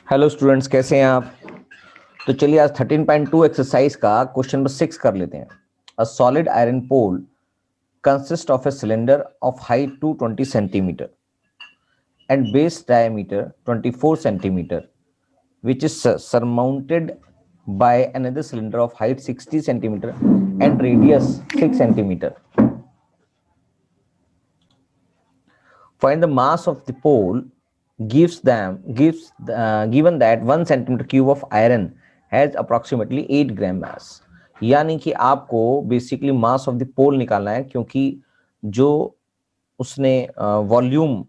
Hello students, कैसे हैं आप। तो चलिए आज 13.2 एक्सरसाइज का क्वेश्चन नंबर 6 कर लेते हैं। A solid iron pole consist of a cylinder of height 220 centimetre and base diameter 24 centimetre which is surmounted by another cylinder of height 60 centimeter and radius 6 centimeter. Find the mass of the pole given that 1 centimeter cube of iron has approximately 8 gram mass. यानी कि आपको basically mass of the पोल निकालना है, क्योंकि जो उसने volume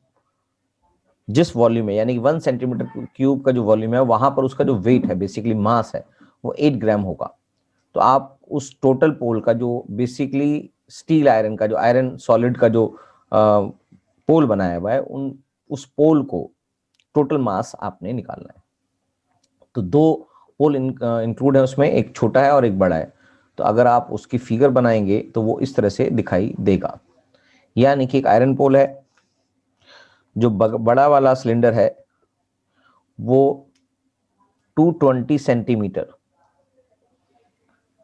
जिस volume है यानी कि 1 सेंटीमीटर क्यूब का जो वॉल्यूम है वहां पर उसका जो वेट है बेसिकली मास है वो 8 ग्राम होगा। तो आप उस टोटल पोल का जो बेसिकली स्टील आयरन का जो आयरन सॉलिड का जो पोल बनाया हुआ है उस पोल को टोटल मास आपने निकालना है। तो दो पोल इंक्लूड है उसमें, एक छोटा है और एक बड़ा है। तो अगर आप उसकी फिगर बनाएंगे तो वो इस तरह से दिखाई देगा। यानी कि एक आयरन पोल है, जो बड़ा वाला सिलेंडर है वो 220 सेंटीमीटर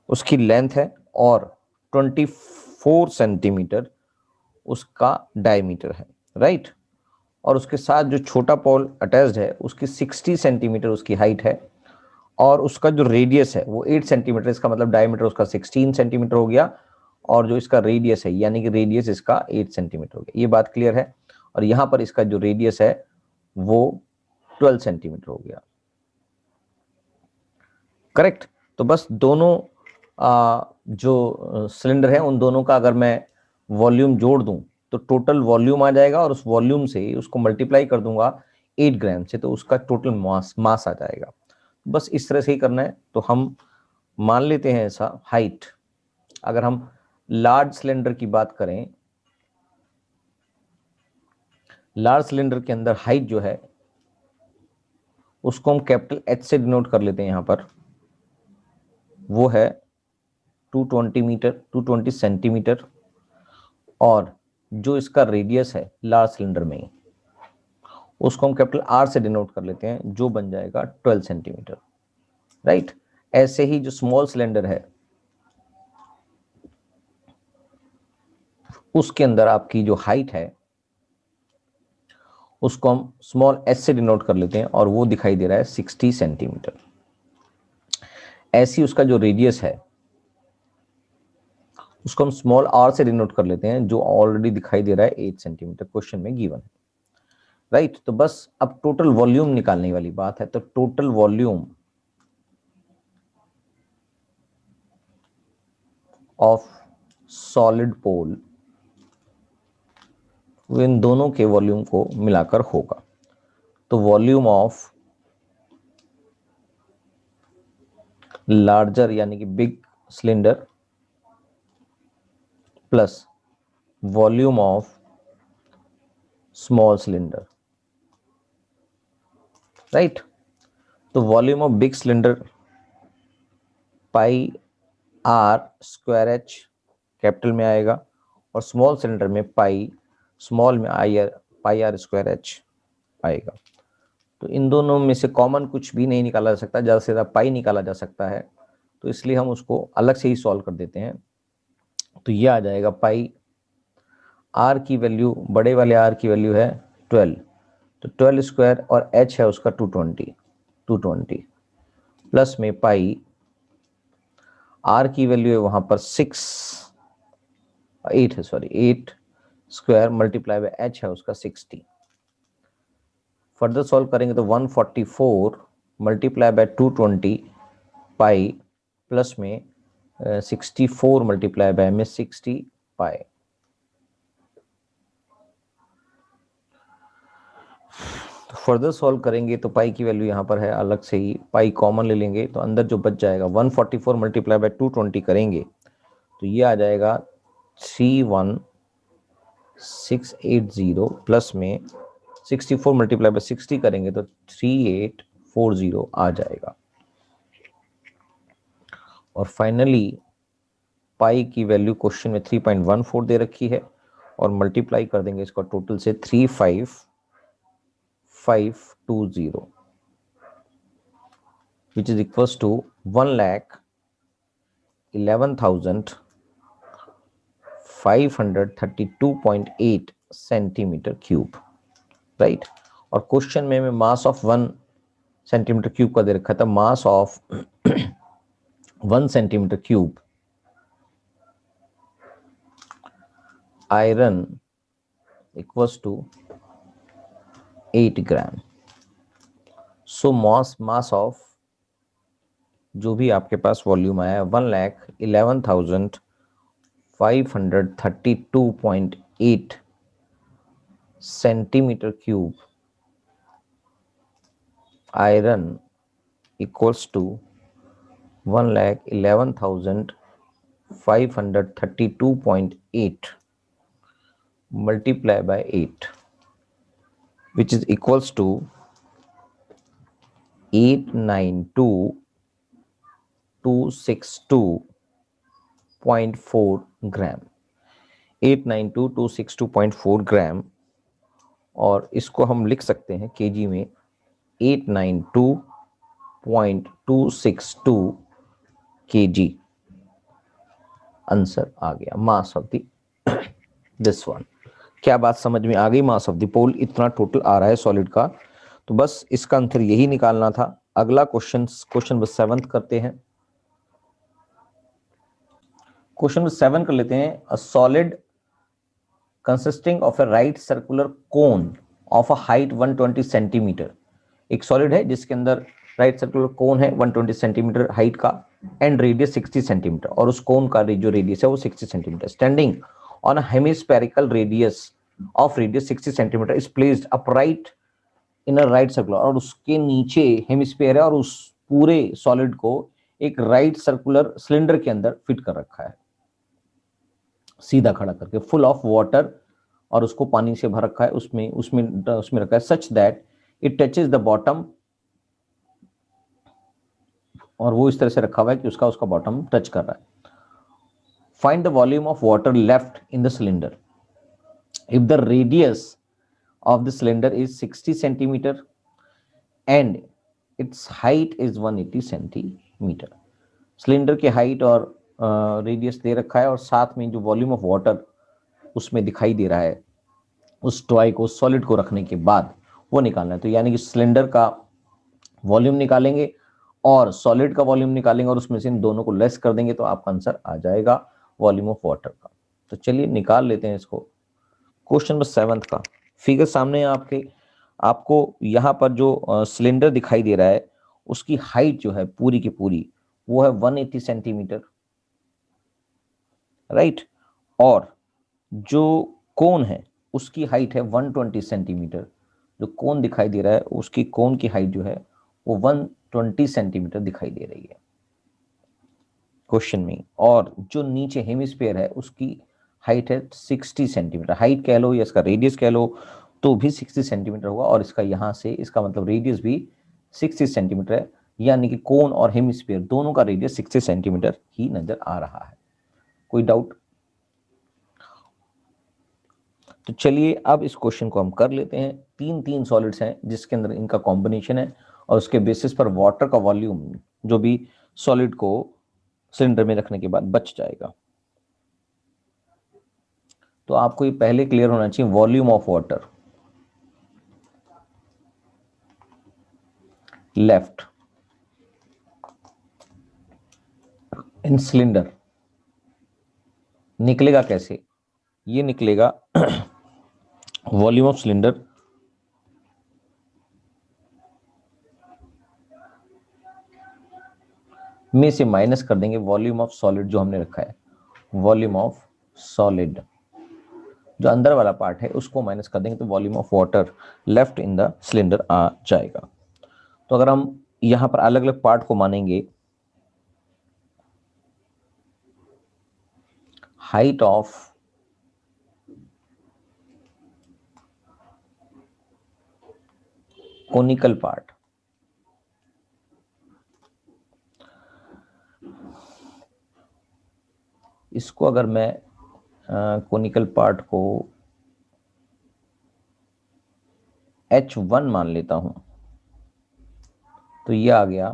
उसकी लेंथ है और 24 सेंटीमीटर उसका डायमीटर है, राइट। और उसके साथ जो छोटा पोल अटैच्ड है उसकी 60 सेंटीमीटर उसकी हाइट है और उसका जो रेडियस है वो 8 सेंटीमीटर, इसका मतलब डायमीटर उसका 16 सेंटीमीटर हो गया और जो इसका रेडियस है यानी कि रेडियस इसका 8 सेंटीमीटर हो गया। ये बात क्लियर है। और यहाँ पर इसका जो रेडियस है वो 12 सेंटीमीटर हो गया, करेक्ट। तो बस दोनों जो सिलेंडर है उन दोनों का अगर मैं वॉल्यूम जोड़ दूं तो टोटल वॉल्यूम आ जाएगा और उस वॉल्यूम से उसको मल्टीप्लाई कर दूंगा 8 ग्राम से, तो उसका टोटल मास आ जाएगा। बस इस तरह से ही करना है। तो हम मान लेते हैं ऐसा हाइट, अगर हम लार्ज सिलेंडर की बात करें, लार्ज सिलेंडर के अंदर हाइट जो है उसको हम कैपिटल एच से डिनोट कर लेते हैं। यहां पर वो है 220 सेंटीमीटर और जो इसका रेडियस है लार्ज सिलेंडर में उसको हम कैपिटल आर से डिनोट कर लेते हैं, जो बन जाएगा 12 सेंटीमीटर, राइट। ऐसे ही जो स्मॉल सिलेंडर है उसके अंदर आपकी जो हाइट है उसको हम स्मॉल एस से डिनोट कर लेते हैं और वो दिखाई दे रहा है 60 सेंटीमीटर। ऐसी उसका जो रेडियस है उसको हम स्मॉल आर से डिनोट कर लेते हैं, जो ऑलरेडी दिखाई दे रहा है 8 सेंटीमीटर, क्वेश्चन में गिवन है, राइट। तो बस अब टोटल वॉल्यूम निकालने वाली बात है। तो टोटल वॉल्यूम ऑफ सॉलिड पोल इन दोनों के वॉल्यूम को मिलाकर होगा। तो वॉल्यूम ऑफ लार्जर यानी कि big cylinder plus volume of small cylinder, right. तो volume of big cylinder pi r square h capital में आएगा और स्मॉल सिलेंडर में पाई स्मॉल में पाई आर स्क्वायर एच आएगा। तो इन दोनों में से कॉमन कुछ भी नहीं निकाला जा सकता, ज़्यादा से ज़्यादा पाई निकाला जा सकता है, तो इसलिए हम उसको अलग से ही सॉल्व कर देते हैं। तो ये आ जाएगा पाई आर की वैल्यू, बड़े वाले आर की वैल्यू है 12, तो 12 स्क्वायर और एच है उसका 220 प्लस में पाई आर की वैल्यू है वहां पर 8 स्क्वायर मल्टीप्लाई बाय एच है उसका 60। फर्दर सॉल्व करेंगे तो 144 मल्टीप्लाई बाय 220 पाई प्लस में 64 मल्टीप्लाई बाय में 60 पाई। तो फर्दर सॉल्व करेंगे तो पाई की वैल्यू यहाँ पर है अलग से ही, पाई कॉमन ले लेंगे तो अंदर जो बच जाएगा 144 मल्टीप्लाई बाय 220 करेंगे तो ये आ जाएगा 31680 प्लस में 64 मल्टीप्लाई बाय 60 करेंगे तो 3840 आ जाएगा। और फाइनली पाई की वैल्यू क्वेश्चन में 3.14 दे रखी है और मल्टीप्लाई कर देंगे इसका टोटल से 35520 which is equals to 1,11,532.8 centimetre cube, right. और क्वेश्चन में मास ऑफ 1 सेंटीमीटर क्यूब का दे रखा था। Mass of 1 centimetre cube iron equals to 8 gram. So mass of जो भी आपके पास वॉल्यूम आया है 1,11,532.8 centimetre cube iron equals to 1,11,532.8 multiply by 8, which is equals to 892,262.4 gram. 892,262.4 gram, और इसको हम लिख सकते हैं केजी में 892.262 केजी। आंसर आ गया mass of the this one. क्या बात समझ में आ गई? मास ऑफ द पोल इतना टोटल आ रहा है सॉलिड का, तो बस इसका आंसर यही निकालना था। अगला क्वेश्चन नंबर 7 करते हैं। क्वेश्चन नंबर 7 कर लेते हैं। A solid consisting of A right circular cone of a height 120 centimetre. एक सॉलिड है जिसके अंदर राइट सर्कुलर कोन है 120 सेंटीमीटर हाइट का, एंड रेडियस 60 सेंटीमीटर, और उस कोन का जो रेडियस है वो 60 centimetre. Standing on a hemispherical radius of radius 60 centimetre is placed upright in a right circular. और उसके नीचे हेमिस्फीयर है और उस पूरे सॉलिड को एक राइट सर्कुलर सिलेंडर के अंदर फिट कर रखा है, सीधा खड़ा करके, फुल ऑफ वाटर, और उसको पानी से भर रखा है, उसमें रखा है, such that it touches the bottom, और वो इस तरह से रखा हुआ है कि उसका बॉटम टच कर रहा है। Find the volume of water left in the cylinder if the radius of the cylinder is 60 centimeter and its height is 180 centimeter। Cylinder की हाइट और रेडियस दे रखा है, और साथ में जो वॉल्यूम ऑफ वाटर उसमें दिखाई दे रहा है, उस टॉय को, सॉलिड को रखने के बाद वो निकालना है। तो यानी कि सिलेंडर का वॉल्यूम निकालेंगे और सॉलिड का वॉल्यूम निकालेंगे, और उसमें से इन दोनों को लेस कर देंगे तो आपका आंसर आ जाएगा वॉल्यूम ऑफ वाटर का। तो चलिए निकाल लेते हैं इसको। क्वेश्चन नंबर 7 का फिगर सामने आपको यहाँ पर जो सिलेंडर दिखाई दे रहा है उसकी हाइट जो है पूरी की पूरी वो है 180 सेंटीमीटर, राइट। और जो कोन है उसकी हाइट है 120 सेंटीमीटर। जो कोन दिखाई दे रहा है उसकी कोन की हाइट जो है वो 120 सेंटीमीटर दिखाई दे रही है क्वेश्चन में। और जो नीचे हेमिस्फीयर है उसकी हाइट है 60 सेंटीमीटर। हाइट कह लो या इसका रेडियस कह लो तो भी 60 सेंटीमीटर होगा, और इसका यहाँ से इसका मतलब रेडियस भी 60 सेंटीमीटर है, यानी कि कोन और हेमिस्फीयर दोनों का रेडियस 60 सेंटीमीटर ही नजर आ रहा है। कोई डाउट? तो चलिए अब इस क्वेश्चन को हम कर लेते हैं। 3 सॉलिड्स हैं जिसके अंदर इनका कॉम्बिनेशन है, और उसके बेसिस पर वाटर का वॉल्यूम जो भी सॉलिड को सिलेंडर में रखने के बाद बच जाएगा। तो आपको ये पहले क्लियर होना चाहिए, volume of water left in cylinder निकलेगा कैसे? ये निकलेगा वॉल्यूम ऑफ सिलेंडर में से माइनस कर देंगे वॉल्यूम ऑफ सॉलिड जो हमने रखा है। वॉल्यूम ऑफ सॉलिड जो अंदर वाला पार्ट है उसको माइनस कर देंगे तो volume of water left in the cylinder आ जाएगा। तो अगर हम यहां पर अलग अलग पार्ट को मानेंगे, हाइट ऑफ कोनिकल पार्ट, इसको अगर मैं कोनिकल पार्ट को H1 मान लेता हूं तो ये आ गया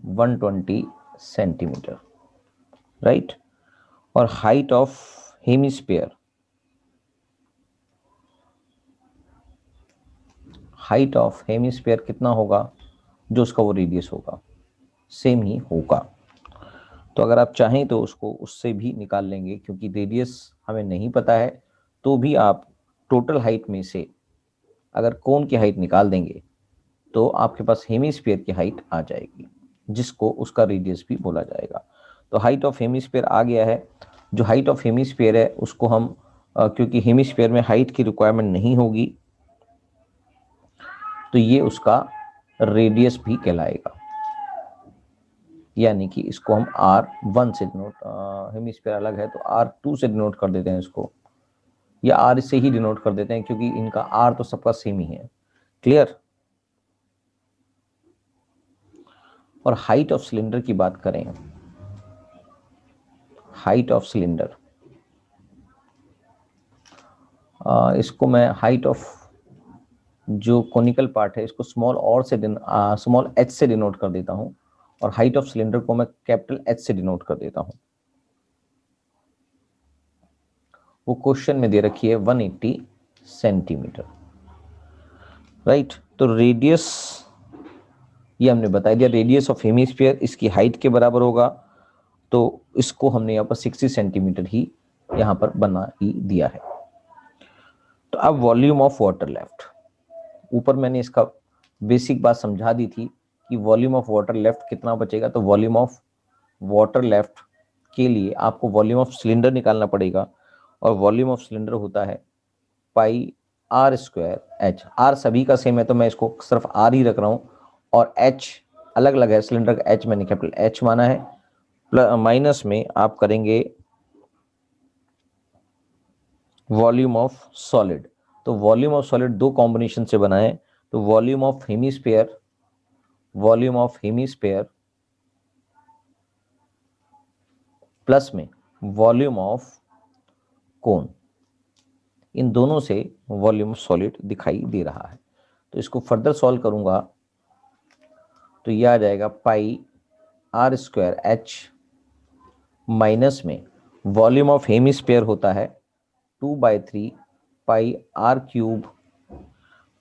120 सेंटीमीटर, राइट। और height of hemisphere, height of hemisphere कितना होगा, जो उसका वो रेडियस होगा सेम ही होगा। तो अगर आप चाहें तो उसको उससे भी निकाल लेंगे, क्योंकि रेडियस हमें नहीं पता है, तो भी आप टोटल हाइट में से अगर कोन की हाइट निकाल देंगे तो आपके पास हेमिस्फीयर की हाइट आ जाएगी, जिसको उसका रेडियस भी बोला जाएगा। तो हाइट ऑफ हेमिस्फीयर आ गया है। जो हाइट ऑफ हेमिस्फीयर है उसको हम क्योंकि हेमिस्फीयर में हाइट की रिक्वायरमेंट नहीं होगी, तो ये उसका रेडियस भी कहलाएगा। यानी कि इसको हम R1 से डिनोट, हेमिस्फीयर अलग है तो R2 से डिनोट कर देते हैं इसको, या R से ही डिनोट कर देते हैं, क्योंकि इनका R तो सबका सेम ही है। क्लियर। और हाइट ऑफ सिलेंडर की बात करें, हाइट ऑफ सिलेंडर, इसको मैं हाइट ऑफ जो कोनिकल पार्ट है इसको स्मॉल h से डिनोट कर देता हूं, और हाइट ऑफ सिलेंडर को मैं कैपिटल H से डिनोट कर देता हूं। वो क्वेश्चन में दे रखी है 180 सेंटीमीटर, राइट। तो रेडियस ये हमने बता दिया, रेडियस ऑफ हेमिस्फीयर इसकी हाइट के बराबर होगा, तो इसको हमने यहाँ पर 60 सेंटीमीटर ही यहाँ पर बना ही दिया है। तो अब वॉल्यूम ऑफ वाटर लेफ्ट, ऊपर मैंने इसका बेसिक बात समझा दी थी कि वॉल्यूम ऑफ वाटर लेफ्ट कितना बचेगा। तो वॉल्यूम ऑफ वाटर लेफ्ट के लिए आपको वॉल्यूम ऑफ सिलेंडर निकालना पड़ेगा, और वॉल्यूम ऑफ सिलेंडर होता है पाई R स्क्वायर H। R सभी का सेम है तो मैं इसको सिर्फ R ही रख रहा हूँ, और H अलग अलग है, सिलेंडर का H मैंने कैपिटल H माना है। प्लस माइनस में आप करेंगे वॉल्यूम ऑफ सॉलिड। तो वॉल्यूम ऑफ सॉलिड दो कॉम्बिनेशन से बना है, तो volume of hemisphere, volume of hemisphere plus में वॉल्यूम ऑफ कोन, इन दोनों से वॉल्यूम ऑफ सॉलिड दिखाई दे रहा है। तो इसको फर्दर सॉल्व करूंगा तो यह आ जाएगा पाई R स्क्वायर H माइनस में वॉल्यूम ऑफ हेमिस्फीयर होता है 2/3 पाई R क्यूब,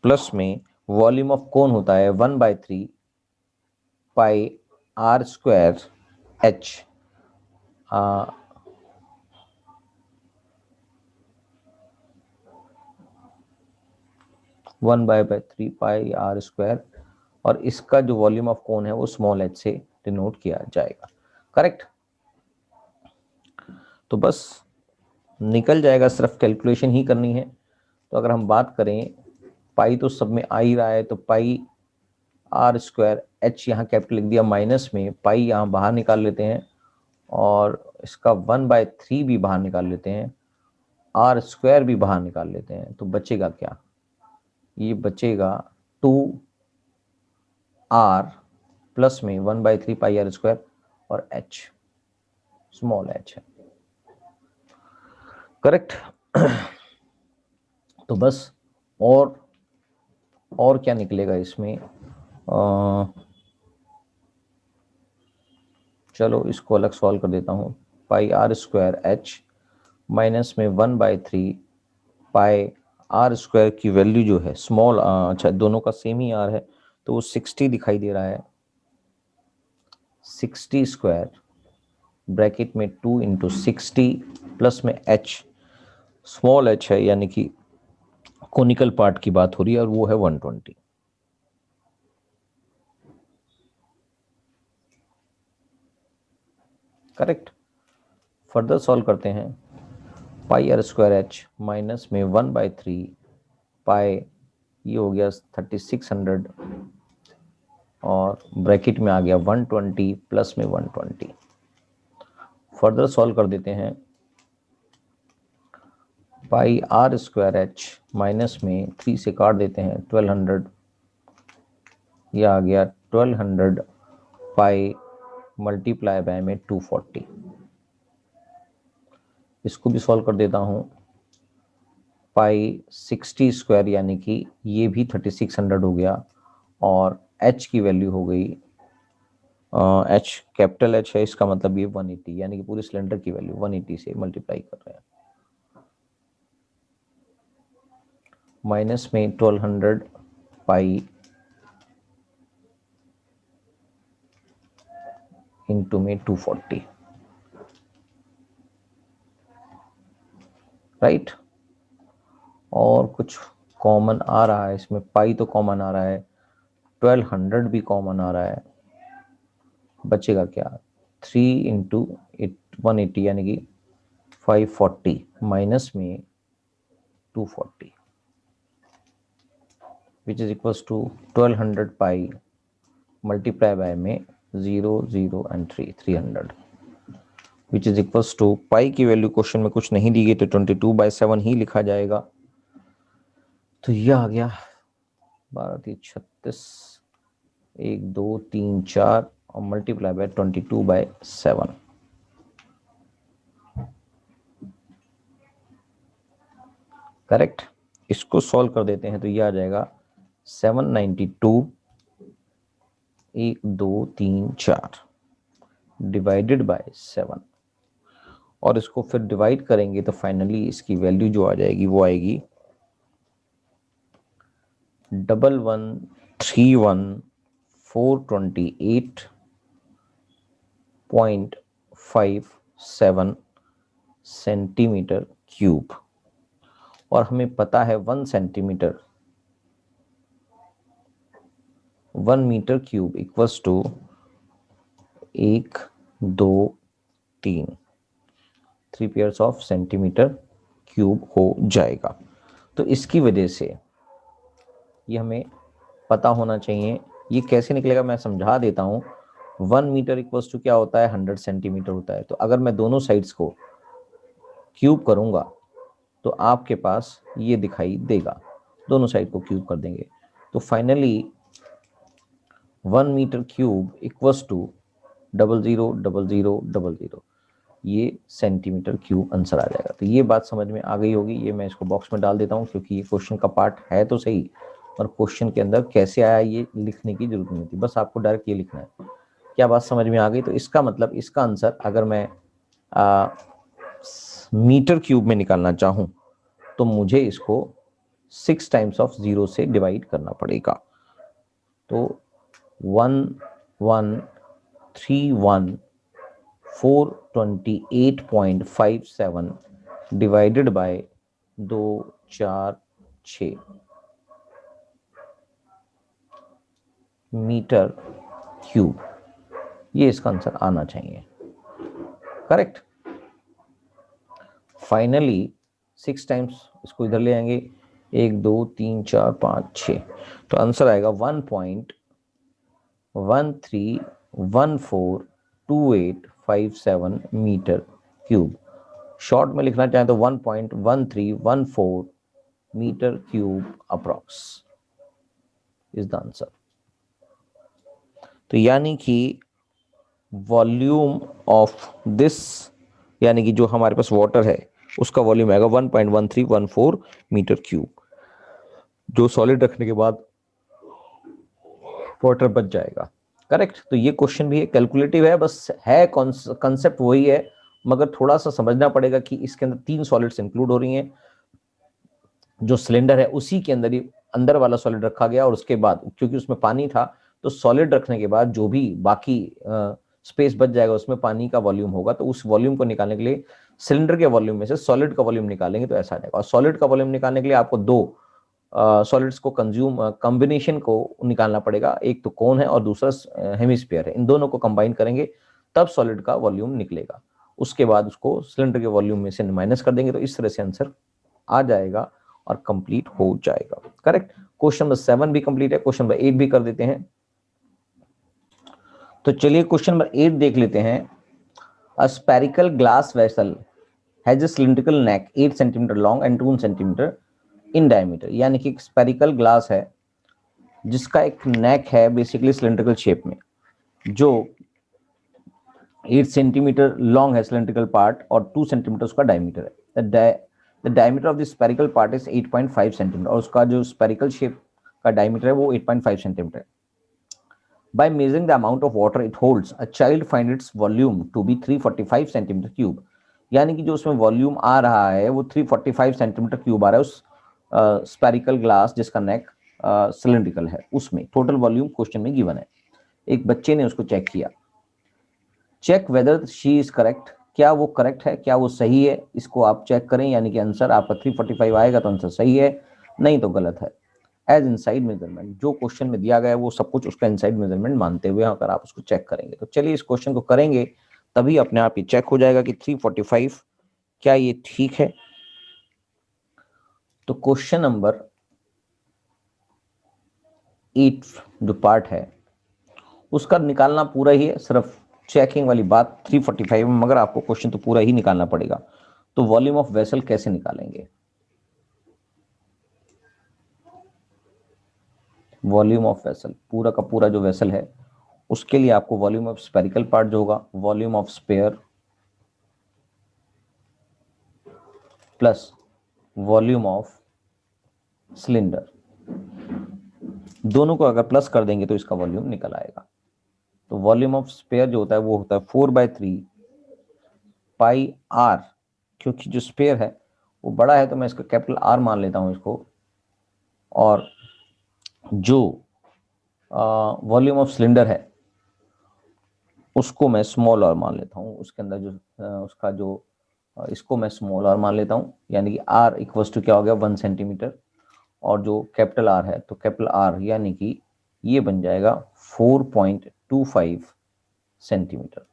प्लस में वॉल्यूम ऑफ कोन होता है 1/3 पाई R स्क्वायर H। 1/3 पाई R स्क्वायर, और इसका जो वॉल्यूम ऑफ कोन है वो स्मॉल h से डिनोट किया जाएगा। करेक्ट। तो बस निकल जाएगा, सिर्फ कैलकुलेशन ही करनी है। तो अगर हम बात करें, पाई तो सब में आ ही रहा है, तो पाई R स्क्वायर H यहाँ कैपिटल लिख दिया, माइनस में पाई यहाँ बाहर निकाल लेते हैं, और इसका 1/3 भी बाहर निकाल लेते हैं, R स्क्वायर भी बाहर निकाल लेते हैं, तो बचेगा क्या, ये बचेगा 2R प्लस में 1/3 पाई R स्क्वायर, और H स्मॉल h है। करेक्ट। तो बस और क्या निकलेगा इसमें, चलो इसको अलग सॉल्व कर देता हूँ। पाई R स्क्वायर H माइनस में 1/3 पाई R स्क्वायर की वैल्यू जो है स्मॉल, अच्छा दोनों का सेम ही R है तो वो 60 दिखाई दे रहा है, 60 स्क्वायर ब्रैकेट में 2 इंटू 60 प्लस में H स्मॉल h है, यानी कि कोनिकल पार्ट की बात हो रही है, और वो है 120। करेक्ट। फर्दर सॉल्व करते हैं। पाई R स्क्वायर H माइनस में 1/3 पाई, ये हो गया 3600, और ब्रैकेट में आ गया 120 प्लस में 120। फर्दर सॉल्व कर देते हैं। पाई R स्क्वायर H माइनस में 3 से काट देते हैं 1200, यह आ गया 1200 पाई मल्टीप्लाई बाय में 240। इसको भी सॉल्व कर देता हूँ। पाई 60 स्क्वायर यानी कि ये भी 3600 हो गया, और h की वैल्यू हो गई एच कैपिटल एच है, इसका मतलब ये 180, यानी कि पूरे सिलेंडर की वैल्यू 180 से मल्टीप्लाई कर रहे हैं। माइनस में 1200 पाई इंटू में 240, राइट। और कुछ कॉमन आ रहा है इसमें, पाई तो कॉमन आ रहा है, 1200 भी कॉमन आ रहा है, बचेगा क्या, 3 इंटू 180 यानी कि 540 माइनस में 240 which is equals to 1200 pi multiply by में 0 0 and 300 which is equals to, pi की वैल्यू क्वेश्चन में कुछ नहीं दी गई तो 22/7 ही लिखा जाएगा। तो ये आ गया 12 36 1 2 3 4 और मल्टीप्लाई बाय 22/7। करेक्ट। इसको सॉल्व कर देते हैं तो ये आ जाएगा 792 1 2 3 4 डिवाइडेड बाय 7, और इसको फिर डिवाइड करेंगे तो फाइनली इसकी वैल्यू जो आ जाएगी वो आएगी 11,31428.57 सेंटीमीटर क्यूब। और हमें पता है 1 centimetre 1 metre cube equals to 1 2 3 3 pairs of centimetre cube हो जाएगा। तो इसकी वजह से ये हमें पता होना चाहिए। ये कैसे निकलेगा मैं समझा देता हूँ। 1 मीटर इक्वल्स टू क्या होता है, 100 सेंटीमीटर होता है। तो अगर मैं दोनों साइड्स को क्यूब करूंगा तो आपके पास ये दिखाई देगा, दोनों साइड को क्यूब कर देंगे तो finally 1 metre cube equals to 000000, ये सेंटीमीटर क्यूब आंसर आ जाएगा। तो ये बात समझ में आ गई होगी। ये मैं इसको बॉक्स में डाल देता हूँ क्योंकि ये क्वेश्चन का पार्ट है तो सही, और क्वेश्चन के अंदर कैसे आया ये लिखने की जरूरत नहीं होती, बस आपको डायरेक्ट ये लिखना है। क्या बात समझ में आ गई? तो इसका मतलब इसका आंसर अगर मैं मीटर क्यूब में निकालना चाहूं तो मुझे इसको 6 टाइम्स ऑफ 0 से डिवाइड करना पड़ेगा। तो 11,31428.57 डिवाइडेड बाय 246 मीटर क्यूब, ये इसका आंसर आना चाहिए। करेक्ट। फाइनली 6 टाइम्स इसको इधर ले आएंगे, 1 2 3 4 5 6, तो आंसर आएगा 1.13142857 मीटर क्यूब। शॉर्ट में लिखना चाहें तो 1.1314 metre cube approx is the answer. तो यानी कि वॉल्यूम ऑफ दिस, यानी कि जो हमारे पास वाटर है उसका वॉल्यूम आएगा 1.1314 मीटर क्यूब, जो सॉलिड रखने के बाद वाटर बच जाएगा। करेक्ट। तो ये क्वेश्चन भी कैलकुलेटिव है, बस है कॉन्सेप्ट वही है, मगर थोड़ा सा समझना पड़ेगा कि इसके अंदर 3 सॉलिड्स इंक्लूड हो रही हैं। जो सिलेंडर है उसी के अंदर ही अंदर वाला सॉलिड रखा गया, और उसके बाद क्योंकि उसमें पानी था तो सॉलिड रखने के बाद जो भी बाकी स्पेस बच जाएगा उसमें पानी का वॉल्यूम होगा, तो उस वॉल्यूम को निकालने के लिए सिलेंडर के वॉल्यूम में से सॉलिड का वॉल्यूम निकालेंगे तो ऐसा आ जाएगा। और सॉलिड का वॉल्यूम निकालने के लिए आपको 2 सॉलिड्स को कॉम्बिनेशन को निकालना पड़ेगा, एक तो कोन है और दूसरा हेमिस्फीयर है। इन दोनों को कंबाइन करेंगे तब सॉलिड का वॉल्यूम निकलेगा। उसके बाद उसको सिलेंडर के वॉल्यूम में से माइनस कर देंगे तो इस तरह से आंसर आ जाएगा और कंप्लीट हो जाएगा। करेक्ट। क्वेश्चन नंबर 7 भी कंप्लीट है। क्वेश्चन नंबर 8 भी कर देते हैं। तो चलिए क्वेश्चन नंबर 8 देख लेते हैं। A spherical glass vessel has a cylindrical neck 8 centimetre long and 2 centimetre in diameter, यानी कि एक स्फेरिकल ग्लास है जिसका एक नेक है बेसिकली सिलिंड्रिकल शेप में, जो 8 सेंटीमीटर लॉन्ग है सिलिंड्रिकल पार्ट और 2 सेंटीमीटर उसका डायमीटर है। The diameter of the spherical part is 8.5 centimetre, और उसका जो स्फेरिकल शेप का डायमीटर है वो 8.5 सेंटीमीटर है। By measuring the amount of water it holds, a child finds its volume to be 345 centimetre cube. यानी कि जो उसमें वॉल्यूम आ रहा है वो 345 सेंटीमीटर क्यूब आ रहा है उस स्पेरिकल ग्लास जिसका नेक सिलेंड्रिकल है, उसमें टोटल वॉल्यूम क्वेश्चन में गिवन है। एक बच्चे ने उसको चेक किया। Check whether she is correct, क्या वो करेक्ट है, क्या वो सही है, इसको आप चेक करें। यानी कि आंसर आपका 345 आएगा तो आंसर सही है, नहीं तो गलत है। एज इनसाइड मेजरमेंट, जो क्वेश्चन में दिया गया है वो सब कुछ उसका इनसाइड मेजरमेंट मानते हुए अगर आप उसको चेक करेंगे तो चलिए इस क्वेश्चन को करेंगे, तभी अपने आप ये चेक हो जाएगा कि 345 क्या ये ठीक है। तो क्वेश्चन नंबर 8 जो पार्ट है उसका निकालना पूरा ही है, सिर्फ चेकिंग वाली बात 345 में, मगर आपको क्वेश्चन तो पूरा ही निकालना पड़ेगा। तो वॉल्यूम ऑफ वेसल कैसे निकालेंगे? वॉल्यूम ऑफ वेसल, पूरा का पूरा जो वेसल है उसके लिए आपको वॉल्यूम ऑफ स्पेरिकल पार्ट जो होगा, volume of sphere plus volume of cylinder, दोनों को अगर प्लस कर देंगे तो इसका वॉल्यूम निकल आएगा। तो वॉल्यूम ऑफ स्पेयर जो होता है वो होता है 4/3 पाई आर, क्योंकि जो स्पेयर है वो बड़ा है तो मैं इसका कैपिटल आर मान लेता हूं इसको, और जो वॉल्यूम ऑफ सिलेंडर है उसको मैं स्मॉल आर मान लेता हूँ। उसके अंदर जो उसका जो इसको मैं स्मॉल आर मान लेता हूँ, यानी कि आर इक्वल्स टू क्या हो गया 1 सेंटीमीटर, और जो कैपिटल आर है तो कैपिटल आर यानी कि ये बन जाएगा 4.25 सेंटीमीटर।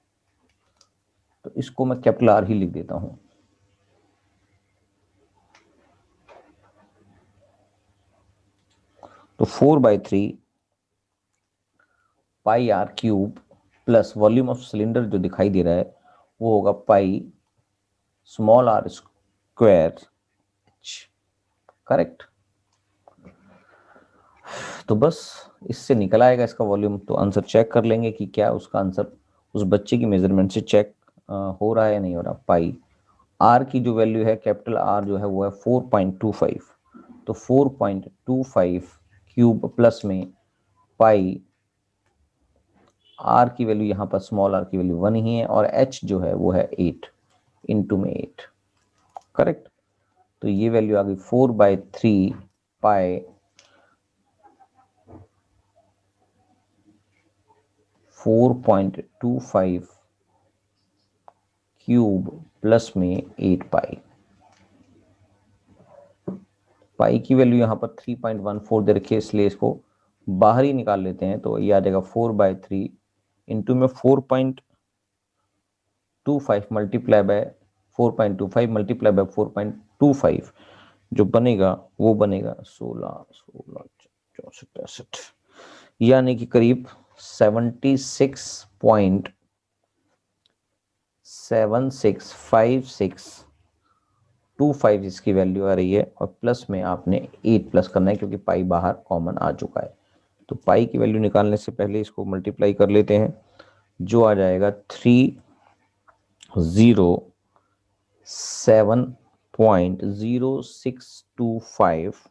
तो इसको मैं कैपिटल आर ही लिख देता हूं। तो 4/3 pi r cube plus volume of cylinder जो दिखाई दे रहा है वो होगा pi small r square, correct. तो बस इससे निकल आएगा इसका वॉल्यूम। तो आंसर चेक कर लेंगे कि क्या उसका आंसर उस बच्चे की मेजरमेंट से चेक हो रहा है या नहीं हो रहा। पाई आर की जो वैल्यू है कैपिटल आर जो है वो है 4.25, तो 4.25 क्यूब प्लस में पाई आर की वैल्यू, यहाँ पर स्मॉल आर की वैल्यू 1 ही है, और एच जो है वो है 8 इंटू में 8, करेक्ट। तो ये वैल्यू आ गई 4/3 पाई 4.25 क्यूब प्लस में 8 पाई। पाई की वैल्यू यहाँ पर 3.14 दे रखी है, इसलिए इसको बाहर ही निकाल लेते हैं। तो ये आ जाएगा 4/3 इंटू में 4.25 मल्टीप्लाई बाय 4.25 मल्टीप्लाई बाय 4.25, जो बनेगा वो बनेगा 16 16 64 63, यानी कि करीब 76.765625 इसकी वैल्यू आ रही है, और प्लस में आपने 8 प्लस करना है क्योंकि पाई बाहर कॉमन आ चुका है। तो पाई की वैल्यू निकालने से पहले इसको मल्टीप्लाई कर लेते हैं, जो आ जाएगा 307.0625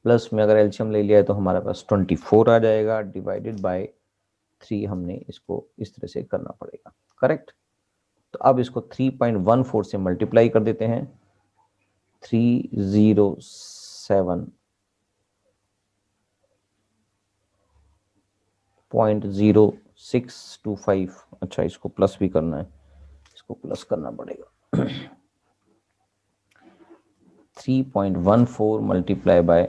प्लस में अगर एलसीएम ले लिया है तो हमारे पास 24 आ जाएगा, डिवाइडेड बाय 3 हमने इसको इस तरह से करना पड़ेगा, करेक्ट। तो अब इसको 3.14 से मल्टीप्लाई कर देते हैं, 307.0625, अच्छा इसको प्लस भी करना है, इसको प्लस करना पड़ेगा 3.14 multiply by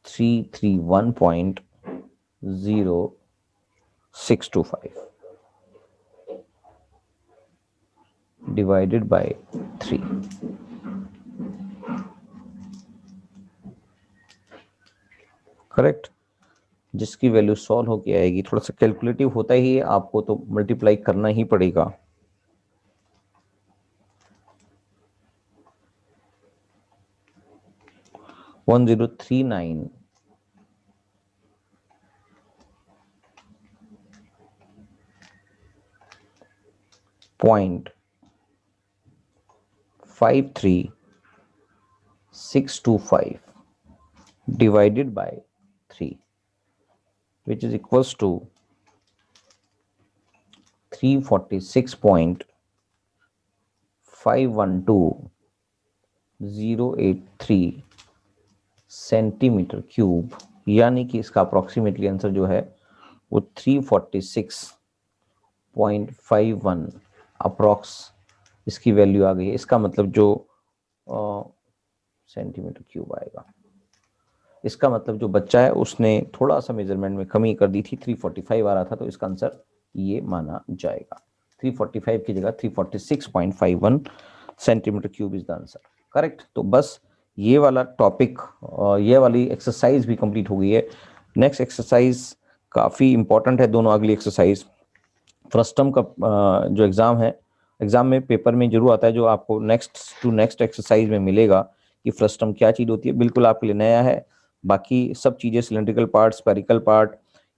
331.0625 divided by 3, correct. जिसकी वैल्यू सॉल्व होके आएगी, थोड़ा सा कैलकुलेटिव होता ही है, आपको तो मल्टीप्लाई करना ही पड़ेगा। $1039 53625 divided by 3, which is equals to 346.512083 centimetre cube, यानी कि इसका अप्रोक्सीमेटली आंसर जो है वो 346.51 अप्रोक्स इसकी वैल्यू आ गई है। इसका मतलब जो सेंटीमीटर क्यूब आएगा, इसका मतलब जो बच्चा है उसने थोड़ा सा मेजरमेंट में कमी कर दी थी, 345 आ रहा था, तो इसका आंसर ये माना जाएगा। 345 की जगह 346.51 centimetre cube is the answer, correct. तो बस ये वाला टॉपिक, ये वाली एक्सरसाइज भी कंप्लीट हो गई है। नेक्स्ट एक्सरसाइज काफ़ी इंपॉर्टेंट है, दोनों अगली एक्सरसाइज। फर्स्ट टर्म का जो एग्ज़ाम है, एग्ज़ाम में पेपर में जरूर आता है, जो आपको नेक्स्ट टू नेक्स्ट एक्सरसाइज में मिलेगा कि फर्स्ट टर्म क्या चीज़ होती है, बिल्कुल आपके लिए नया है। बाकी सब चीज़ें, सिलेंड्रिकल पार्ट, स्पेरिकल पार्ट,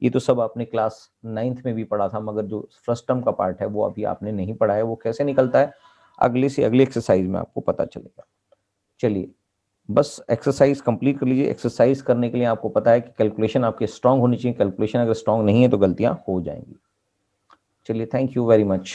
ये तो सब आपने क्लास 9th में भी पढ़ा था, मगर जो फर्स्ट टर्म का पार्ट है वो अभी आपने नहीं पढ़ा है। वो कैसे निकलता है अगले से अगली एक्सरसाइज में आपको पता चलेगा। चलिए बस एक्सरसाइज कंप्लीट कर लीजिए। एक्सरसाइज करने के लिए आपको पता है कि कैलकुलेशन आपके स्ट्रांग होनी चाहिए, कैलकुलेशन अगर स्ट्रांग नहीं है तो गलतियां हो जाएंगी। चलिए, थैंक यू वेरी मच।